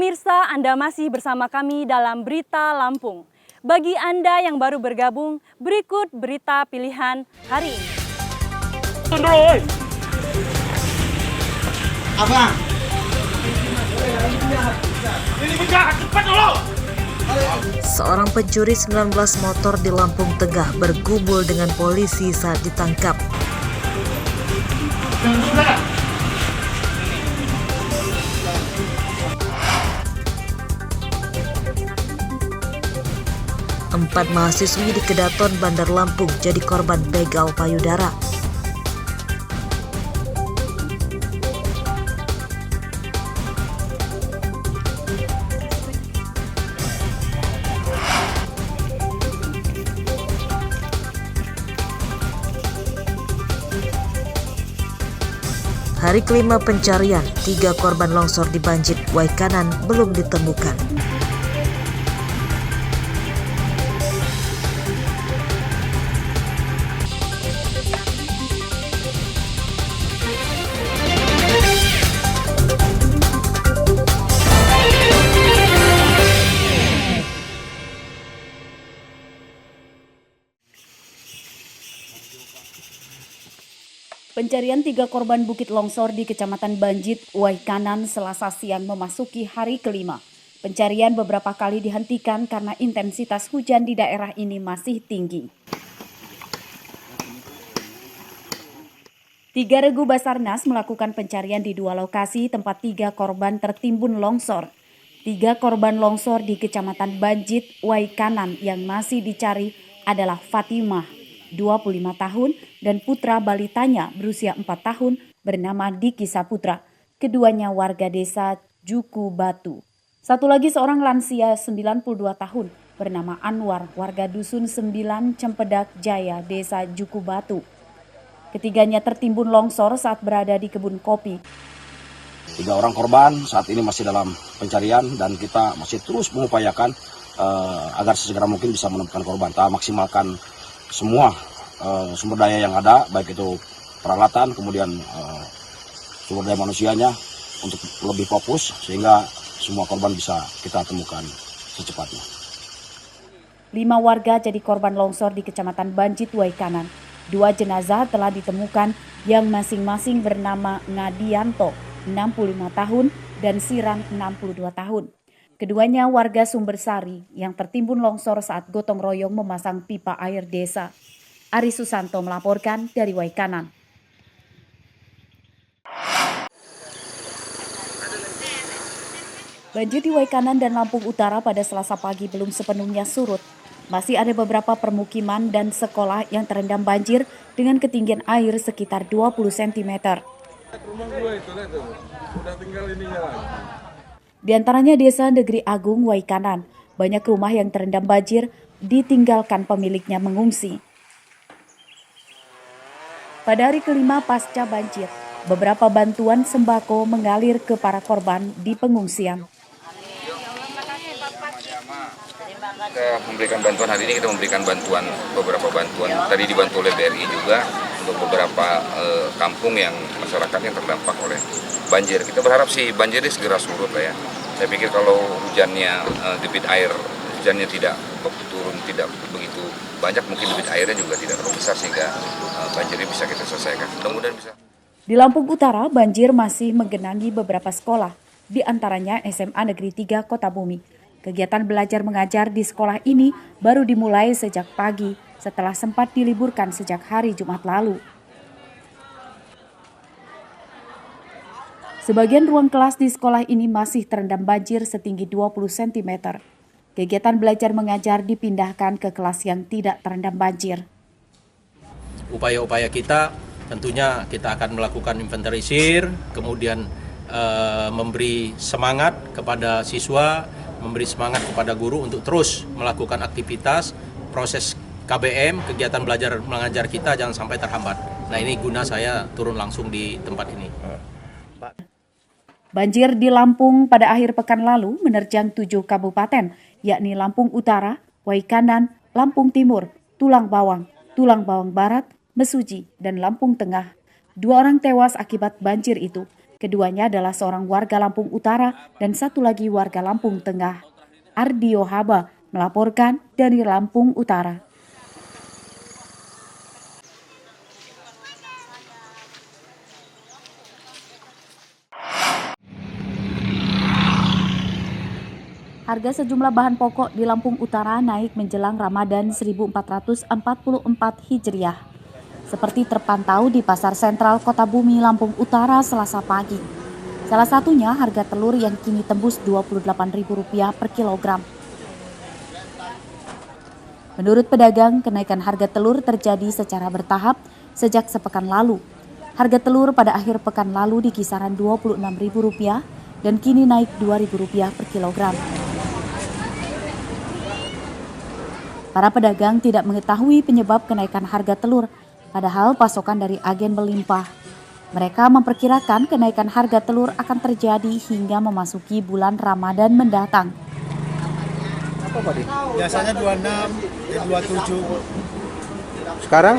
Pemirsa, Anda masih bersama kami dalam Berita Lampung. Bagi Anda yang baru bergabung, berikut berita pilihan hari ini. Abang. Seorang pencuri 19 motor di Lampung Tengah bergumul dengan polisi saat ditangkap. Empat mahasiswi di Kedaton, Bandar Lampung jadi korban begal payudara. Hari kelima pencarian, 3 korban longsor di Banjit, Waikanan belum ditemukan. Pencarian 3 korban bukit longsor di Kecamatan Banjit, Waikanan, Selasa siang memasuki hari kelima. Pencarian beberapa kali dihentikan karena intensitas hujan di daerah ini masih tinggi. 3 regu Basarnas melakukan pencarian di 2 lokasi tempat 3 korban tertimbun longsor. 3 korban longsor di Kecamatan Banjit, Waikanan yang masih dicari adalah Fatimah, 25 tahun, dan putra balitanya berusia 4 tahun bernama Diki Saputra. Keduanya warga desa Juku Batu. Satu lagi seorang lansia 92 tahun bernama Anwar, warga dusun 9 Cempedak Jaya, desa Juku Batu. Ketiganya tertimbun longsor saat berada di kebun kopi. 3 orang korban saat ini masih dalam pencarian dan kita masih terus mengupayakan agar sesegera mungkin bisa menemukan korban. Kita maksimalkan semua sumber daya yang ada, baik itu peralatan, kemudian sumber daya manusianya untuk lebih fokus sehingga semua korban bisa kita temukan secepatnya. 5 warga jadi korban longsor di Kecamatan Banjit, Waikanan. 2 jenazah telah ditemukan yang masing-masing bernama Ngadianto, 65 tahun, dan Siran, 62 tahun. Keduanya warga Sumbersari yang tertimbun longsor saat gotong royong memasang pipa air desa. Ari Susanto melaporkan dari Waikanan. Banjir di Waikanan dan Lampung Utara pada Selasa pagi belum sepenuhnya surut. Masih ada beberapa permukiman dan sekolah yang terendam banjir dengan ketinggian air sekitar 20 cm. Di antaranya Desa Negeri Agung, Waikanan. Banyak rumah yang terendam banjir ditinggalkan pemiliknya mengungsi. Pada hari kelima pasca banjir, beberapa bantuan sembako mengalir ke para korban di pengungsian. Kita memberikan bantuan hari ini, kita memberikan beberapa bantuan. Tadi dibantu oleh BRI juga untuk beberapa kampung yang masyarakatnya terdampak oleh banjir. Kita berharap sih banjir ini segera surut lah ya. Saya pikir kalau debit air hujannya tidak turun tidak begitu banyak, mungkin debit airnya juga tidak terlalu besar sehingga banjir ini bisa kita selesaikan. Mudah-mudahan bisa. Di Lampung Utara, banjir masih menggenangi beberapa sekolah, di antaranya SMA Negeri 3 Kota Bumi. Kegiatan belajar mengajar di sekolah ini baru dimulai sejak pagi setelah sempat diliburkan sejak hari Jumat lalu. Sebagian ruang kelas di sekolah ini masih terendam banjir setinggi 20 cm. Kegiatan belajar mengajar dipindahkan ke kelas yang tidak terendam banjir. Upaya-upaya kita tentunya kita akan melakukan inventarisir, kemudian memberi semangat kepada siswa, memberi semangat kepada guru untuk terus melakukan aktivitas, proses KBM, kegiatan belajar mengajar kita jangan sampai terhambat. Nah ini guna saya turun langsung di tempat ini. Banjir di Lampung pada akhir pekan lalu menerjang 7 kabupaten, yakni Lampung Utara, Waikanan, Lampung Timur, Tulang Bawang Barat, Mesuji, dan Lampung Tengah. 2 orang tewas akibat banjir itu. Keduanya adalah seorang warga Lampung Utara dan satu lagi warga Lampung Tengah. Ardio Haba melaporkan dari Lampung Utara. Harga sejumlah bahan pokok di Lampung Utara naik menjelang Ramadan 1444 Hijriah. Seperti terpantau di Pasar Sentral Kota Bumi, Lampung Utara Selasa pagi. Salah satunya harga telur yang kini tembus Rp28.000 per kilogram. Menurut pedagang, kenaikan harga telur terjadi secara bertahap sejak sepekan lalu. Harga telur pada akhir pekan lalu di kisaran Rp26.000 dan kini naik Rp2.000 per kilogram. Para pedagang tidak mengetahui penyebab kenaikan harga telur, padahal pasokan dari agen melimpah. Mereka memperkirakan kenaikan harga telur akan terjadi hingga memasuki bulan Ramadan mendatang. Apa Pak Di? Biasanya 26, ya 27. Sekarang?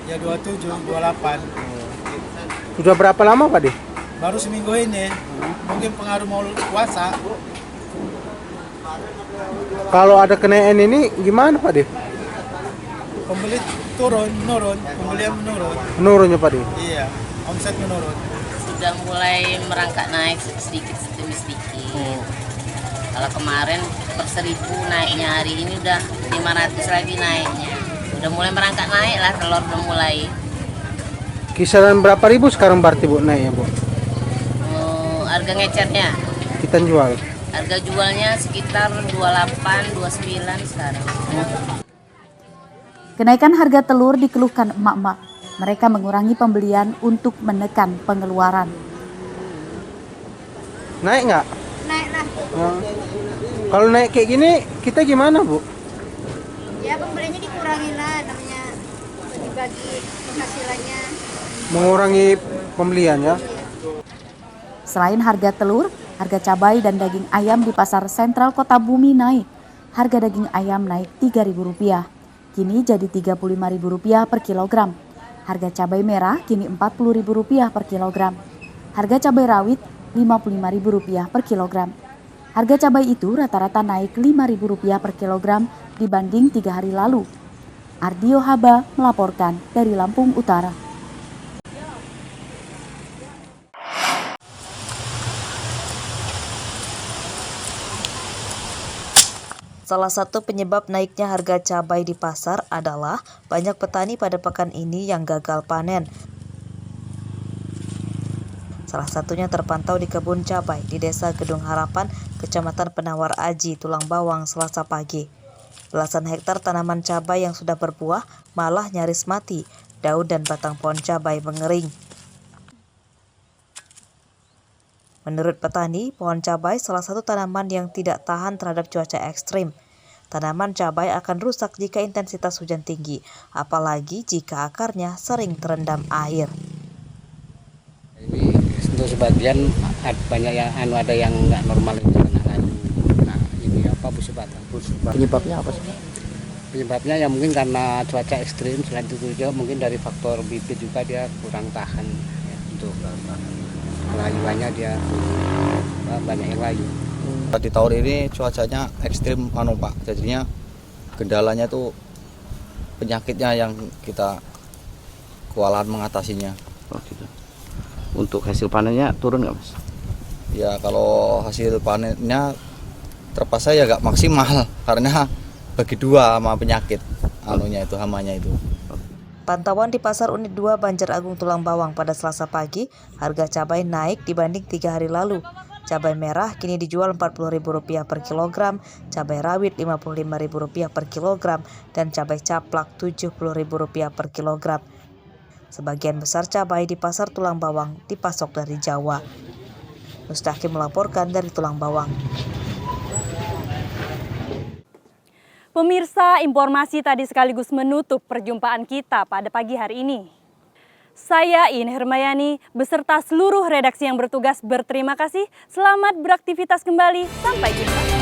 Ya 27, 28. Sudah berapa lama Pak Di? Baru seminggu ini. Mungkin pengaruh mau puasa. Kalau ada kenaikan ini gimana Pak Di? Pembeli menurun, pembelian menurun. Menurunnya Pak Di? Iya, omset menurun. Sudah mulai merangkak naik sedikit demi sedikit. Kalau kemarin per 1.000 naiknya, hari ini udah 500 lagi naiknya. Udah mulai merangkak naik lah, telur udah mulai. Kisaran berapa ribu sekarang berarti Bu naiknya Bu? Harga ngecernya, Kita jual. harga jualnya sekitar 28, 29 sekarang. Kenaikan harga telur dikeluhkan emak-emak. Mereka mengurangi pembelian untuk menekan pengeluaran. Naik nggak? Naik lah. Nah, kalau naik kayak gini kita gimana Bu? Ya pembelinya dikurangi lah, namanya dibagi penghasilannya. Mengurangi pembelian ya? Selain harga telur, harga cabai dan daging ayam di Pasar Sentral Kota Bumi naik. Harga daging ayam naik Rp3.000. Kini jadi Rp35.000 per kilogram. Harga cabai merah kini Rp40.000 per kilogram. Harga cabai rawit Rp55.000 per kilogram. Harga cabai itu rata-rata naik Rp5.000 per kilogram dibanding 3 hari lalu. Ardio Haba melaporkan dari Lampung Utara. Salah satu penyebab naiknya harga cabai di pasar adalah banyak petani pada pekan ini yang gagal panen. Salah satunya terpantau di kebun cabai di Desa Gedung Harapan, Kecamatan Penawar Aji, Tulang Bawang, Selasa pagi. Belasan hektar tanaman cabai yang sudah berbuah malah nyaris mati, daun dan batang pohon cabai mengering. Menurut petani, pohon cabai salah satu tanaman yang tidak tahan terhadap cuaca ekstrim. Tanaman cabai akan rusak jika intensitas hujan tinggi, apalagi jika akarnya sering terendam air. Ini untuk sebagian banyak yang ada yang nggak normal itu kena layu. Nah ini apa busuk batang? Penyebabnya apa sih? Penyebabnya ya mungkin karena cuaca ekstrim, selain itu juga mungkin dari faktor bibit juga dia kurang tahan ya, untuk layuannya dia banyak yang layu. Di tahun ini cuacanya ekstrim Pak, jadinya kendalanya tuh penyakitnya yang kita kewalahan mengatasinya. Oh, gitu. Untuk hasil panennya turun nggak Mas? Ya kalau hasil panennya terpaksa ya nggak maksimal karena bagi dua sama penyakit hamanya itu. Pantauan di Pasar Unit 2 Banjaragung Tulang Bawang pada Selasa pagi, harga cabai naik dibanding 3 hari lalu. Cabai merah kini dijual Rp40.000 per kilogram, cabai rawit Rp55.000 per kilogram, dan cabai caplak Rp70.000 per kilogram. Sebagian besar cabai di Pasar Tulang Bawang dipasok dari Jawa. Mustaqim melaporkan dari Tulang Bawang. Pemirsa, informasi tadi sekaligus menutup perjumpaan kita pada pagi hari ini. Saya Ine Hermayani beserta seluruh redaksi yang bertugas berterima kasih. Selamat beraktivitas kembali. Sampai jumpa.